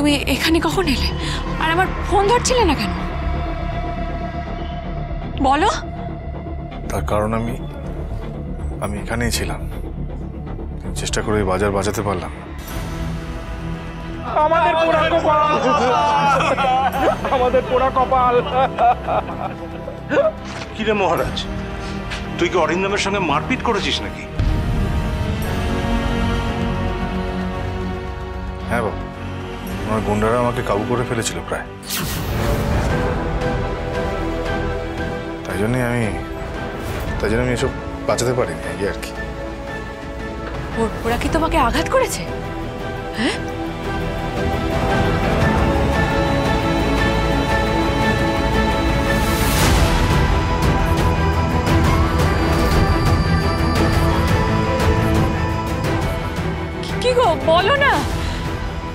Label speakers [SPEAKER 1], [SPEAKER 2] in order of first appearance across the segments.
[SPEAKER 1] তুমি এখানে কখন এলে? আর আমার ফোন ধরছিলে না কেন বলো?
[SPEAKER 2] তার কারণ আমি এখানেই ছিলাম, চেষ্টা করে বাজার বাজাতে পারলাম।
[SPEAKER 3] আমাদের পোড়া কপাল, আমাদের পোড়া কপাল।
[SPEAKER 4] কি রে মহারাজ, তুই কি অরিন্দমের সঙ্গে মারপিট করেছিস নাকি?
[SPEAKER 2] হ্যাঁ বাবু, আমার গুন্ডারা আমাকে কাবু করে ফেলেছিল প্রায়। তাই জন্যই আমি এসব বাঁচাতে পারিনি আর কি।
[SPEAKER 1] ওরা কি তোমাকে আঘাত করেছে? হ্যাঁ, কি গো বলো না,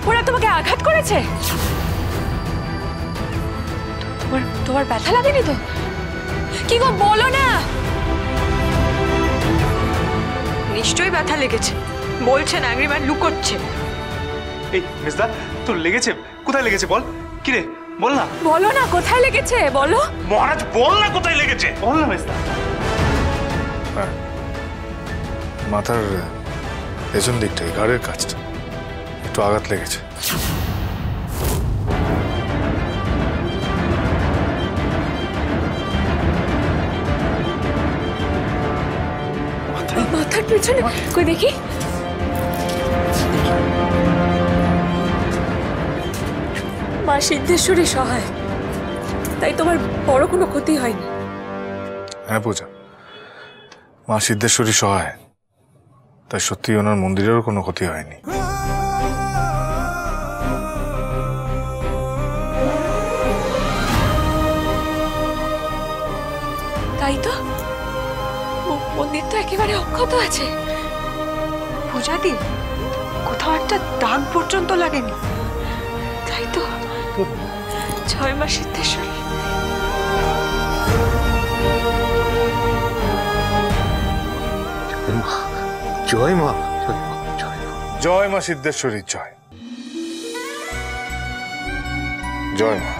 [SPEAKER 1] ওরা তোমাকে আঘাত করেছে? তোমার ব্যথা লাগেনি তো? কি গো বলো না।
[SPEAKER 5] নিশ্চয়ই ব্যথা লেগেছে, বলছেন অ্যাংরিম্যান লুকোচ্ছে।
[SPEAKER 6] এই মেজদা, তোর লেগেছে? কোথায় লেগেছে বল? কি রে বল না।
[SPEAKER 1] বলো না কোথায় লেগেছে বলো।
[SPEAKER 4] মহারাজ বল না কোথায় লেগেছে।
[SPEAKER 6] বল না মেজদা।
[SPEAKER 2] হ্যাঁ, মাথার পেছন দিকটাই, ঘাড়ের কাছটা একটু আঘাত লেগেছে।
[SPEAKER 1] মাথার পেছনে কই দেখি। মা সিদ্ধেশ্বরী সহায়, তাই তোমার বড় কোনো ক্ষতি হয়নি।
[SPEAKER 2] হ্যাঁ পূজা, মা সিদ্ধেশ্বরী সহায়, তাই সত্যি ওনার মন্দিরেরও কোনো ক্ষতি হয়নি।
[SPEAKER 1] তাই তো, মন্দির তো একেবারে অক্ষত আছে।
[SPEAKER 5] পূজাদি, কোথাও একটা দাগ পর্যন্ত লাগেনি। তাই তো, জয় মা সিদ্ধেশ্বরী।
[SPEAKER 4] জয় মা,
[SPEAKER 2] জয় মা সিদ্ধেশ্বরী, জয় জয় মা।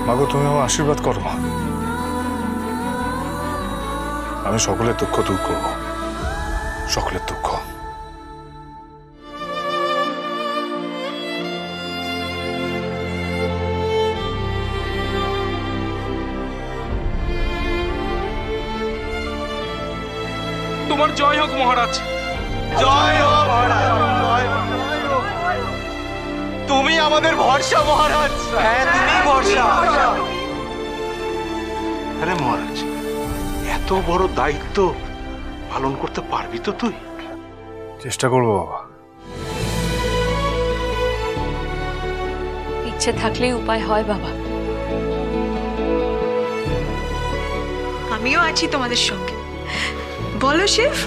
[SPEAKER 2] মাগো, তুমি আমার আশীর্বাদ করো মা। আমি সকলের দুঃখ দূর করব, সকলের দুঃখ।
[SPEAKER 3] তোমার জয় হোক মহারাজ, জয় হোক মহারাজ। তুমি আমাদের ভরসা মহারাজ। হ্যাঁ, তুমি ভরসা।
[SPEAKER 4] আরে মহারাজ, এত বড় দায়িত্ব পালন করতে পারবি তো তুই?
[SPEAKER 2] চেষ্টা করবো বাবা।
[SPEAKER 1] ইচ্ছে থাকলেই উপায় হয় বাবা।
[SPEAKER 5] আমিও আছি তোমাদের সঙ্গে, বলো শেফ।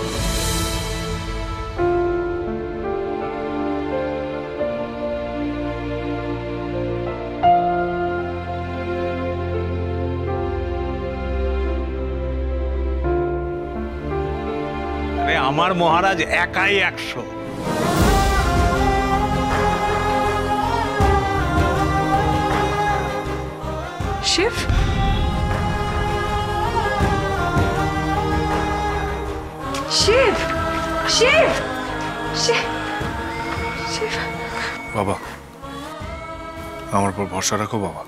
[SPEAKER 4] আমার মহারাজ একাই 100।
[SPEAKER 5] Chef, chef, chef, chef, chef.
[SPEAKER 2] বাবা, আমার উপর ভরসা রাখো বাবা।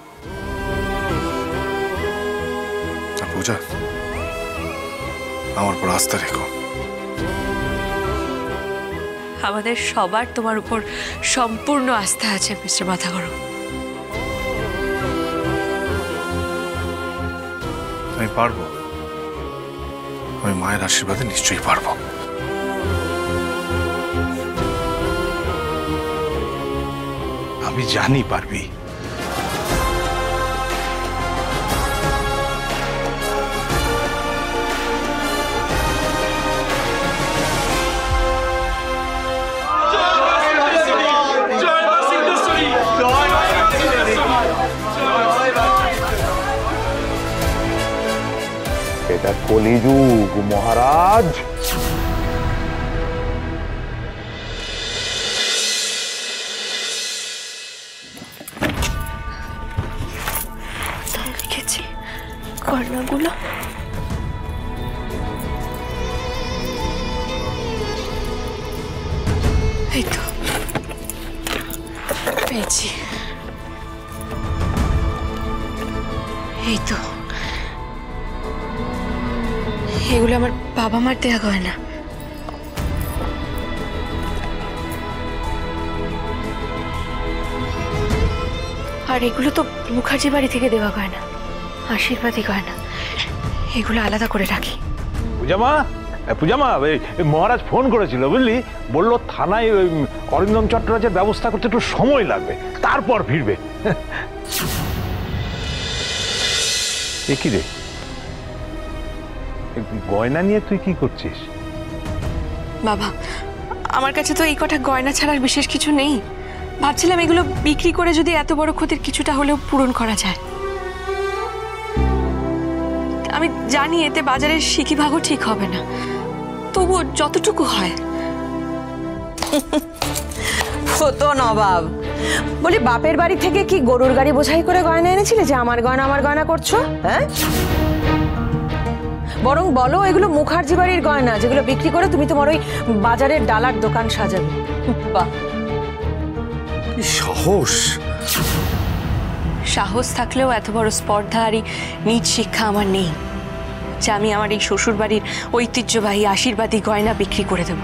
[SPEAKER 2] আর পূজা, আমার উপর আস্থা রেখো।
[SPEAKER 5] আমাদের সবার তোমার উপর সম্পূর্ণ আস্থা আছে মিস্টার মাথাগরম।
[SPEAKER 2] আমি পারবো, আমি মায়ের আশীর্বাদে নিশ্চয়ই পারবো।
[SPEAKER 4] আমি জানি পারবি।
[SPEAKER 7] এটা কলিযুগ মহারাজ।
[SPEAKER 5] লিখেছি গয়নাগুলো। এই তো পেয়েছি। এই তো এগুলো আমার বাবা মার দেয়া গয়না। আর এগুলো তো মুখার্জি বাড়ি থেকে দেওয়া গয়না, আশীর্বাদী গয়না। এগুলো আলাদা করে রাখি।
[SPEAKER 7] পূজামা মহারাজ ফোন করেছিল বুঝলি, বললো থানায় ওই অরিন্দম চট্টরাজের ব্যবস্থা করতে একটু সময় লাগবে, তারপর ফিরবে। কি রে গয়না নিয়ে তুই কি করছিস?
[SPEAKER 5] বাবা, আমার কাছে তো এই কটা গয়না ছাড়ার বিশেষ কিছু নেই। ভাবছিলাম এগুলো বিক্রি করে যদি এত বড় ক্ষতির কিছুটা হলেও পূরণ করা যায়। আমি জানি এতে বাজারের সিকিভাগও ঠিক হবে না, তবুও যতটুকু হয়।
[SPEAKER 8] তো নবাব বলি, বাপের বাড়ি থেকে কি গরুর গাড়ি বোঝাই করে গয়না এনেছিলে যে আমার গয়না করছো? হ্যাঁ, বরং বলো এগুলো মুখার্জি বাড়ির গয়না, যেগুলো বিক্রি করে তুমি তোমার ওই বাজারের ডালার দোকান সাজাবে। বাহ,
[SPEAKER 2] কি সাহস!
[SPEAKER 5] সাহস থাকলেও এত বড় স্পর্ধা আর নিজ শিক্ষা আমার নেই যে আমি আমার এই শ্বশুর বাড়ির ঐতিহ্যবাহী আশীর্বাদী গয়না বিক্রি করে দেব।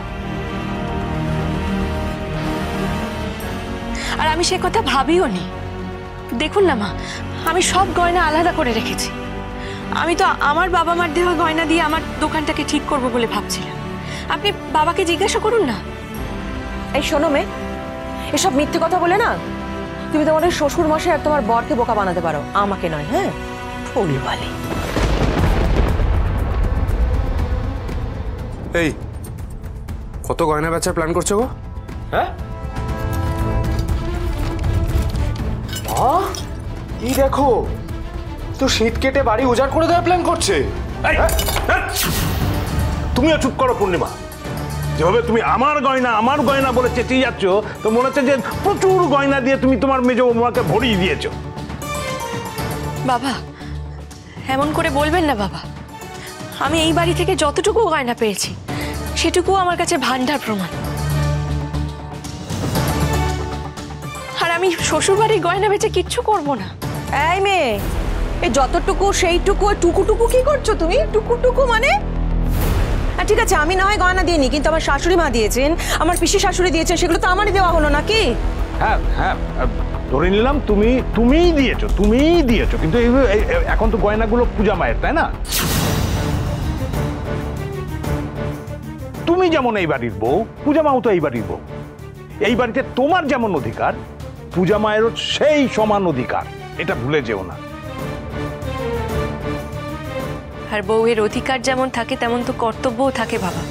[SPEAKER 5] আর আমি সে কথা ভাবিও নি। দেখুন না মা, আমি সব গয়না আলাদা করে রেখেছি। আমি তো আমার বাবা মার দেওয়া গয়না দিয়ে আমার দোকানটাকে ঠিক করব বলে ভাবছিলাম। আপনি বাবাকে জিজ্ঞাসা করুন না।
[SPEAKER 8] এই শোনো মেয়ে, এসব মিথ্যে কথা বলে না তুমি তোমার ওই শ্বশুর মশাই আর তোমার বরকে বোকা বানাতে পারো, আমাকে নয়। হ্যাঁ, ফুলবালি।
[SPEAKER 9] এই কত গয়না বেচার প্ল্যান করছো গো?
[SPEAKER 6] হ্যাঁ,
[SPEAKER 9] কি দেখো তো শীত কেটে বাড়ি উজাড় করে দেওয়ার প্ল্যান করছে।
[SPEAKER 7] তুমিও চুপ করো পূর্ণিমা। যেভাবে তুমি আমার গয়না বলে চেঁচিয়ে যাচ্ছ, তো মনে হচ্ছে যে প্রচুর গয়না দিয়ে তুমি তোমার মেজ বৌমাকে ভরিয়ে দিয়েছো।
[SPEAKER 5] বাবা, এমন করে বলবেন না বাবা। আমি এই বাড়ি থেকে যতটুকু গয়না পেয়েছি সেটুকু আমার কাছে ভান্ডার প্রমাণ। আর আমি শ্বশুর বাড়ির গয়না বেচে কিচ্ছু করব না।
[SPEAKER 8] এই মেয়ে, এই যতটুকু সেইটুকু, টুকুটুকু কি করছো তুমি? টুকুটুকু মানে? ঠিক আছে, আমি না হয় গয়না দিইনি, কিন্তু আমার শাশুড়ি মা দিয়েছেন, আমার পিসি শাশুড়ি দিয়েছেন, সেগুলো তো আমারই দেওয়া হলো নাকি?
[SPEAKER 7] হ্যাঁ হ্যাঁ, ধরে নিলাম তুমিই দিয়েছো, কিন্তু এখন তো গয়নাগুলো পূজা মায়ের, তাই না? তুমি যেমন এই বাড়ির বউ, পূজা মাও তো এই বাড়ির বউ। এই বাড়িতে তোমার যেমন অধিকার, পূজা মায়েরও সেই সমান অধিকার, এটা ভুলে যেও না।
[SPEAKER 5] আর বউয়ের অধিকার যেমন থাকে তেমন তো কর্তব্যও থাকে বাবা।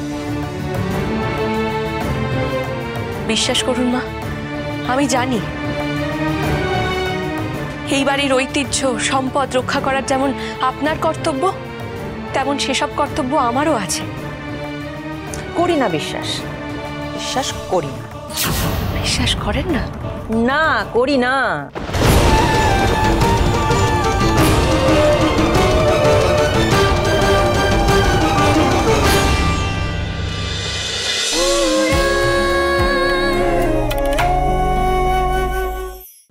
[SPEAKER 5] বিশ্বাস করুন মা, আমি জানি এই বাড়ির ঐতিহ্য সম্পদ রক্ষা করার যেমন আপনার কর্তব্য, তেমন সেসব কর্তব্য আমারও আছে।
[SPEAKER 8] করি না বিশ্বাস, বিশ্বাস করি না।
[SPEAKER 5] বিশ্বাস করেন না?
[SPEAKER 8] না, করি না।